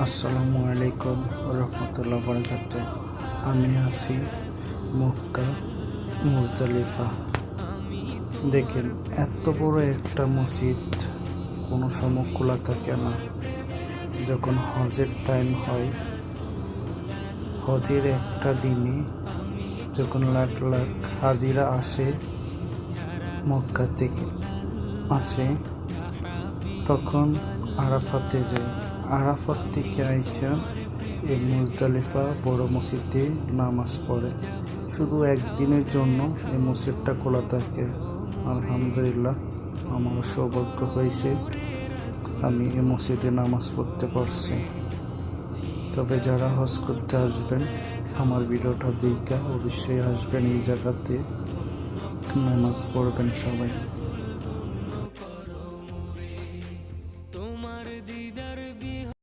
আসসালামু আলাইকুম রহমতুল্লাহ বরকাত। আমি আছি মক্কা মুজদালিফা। দেখেন, এত বড় একটা মসজিদ কোনো সময় খোলা থাকে না। যখন হজের টাইম হয়, হজের একটা দিনে যখন লাখ লাখ হাজিরা আসে, মক্কা থেকে আসে, তখন আরাফাতে যায়। আরাফাত থেকে আইসা এই মুজদালিফা বড় মসজিদে নামাজ পড়ে। শুধু একদিনের জন্য এই মসজিদটা খোলা থাকে। আলহামদুলিল্লাহ, আমার সৌভাগ্য হয়েছে, আমি এই মসজিদে নামাজ পড়তে পারছি। তবে যারা হজ করতে আসবেন, আমার ভিডিওটা দেখা অবশ্যই আসবেন, এই জায়গাতে নামাজ পড়বেন সবাই।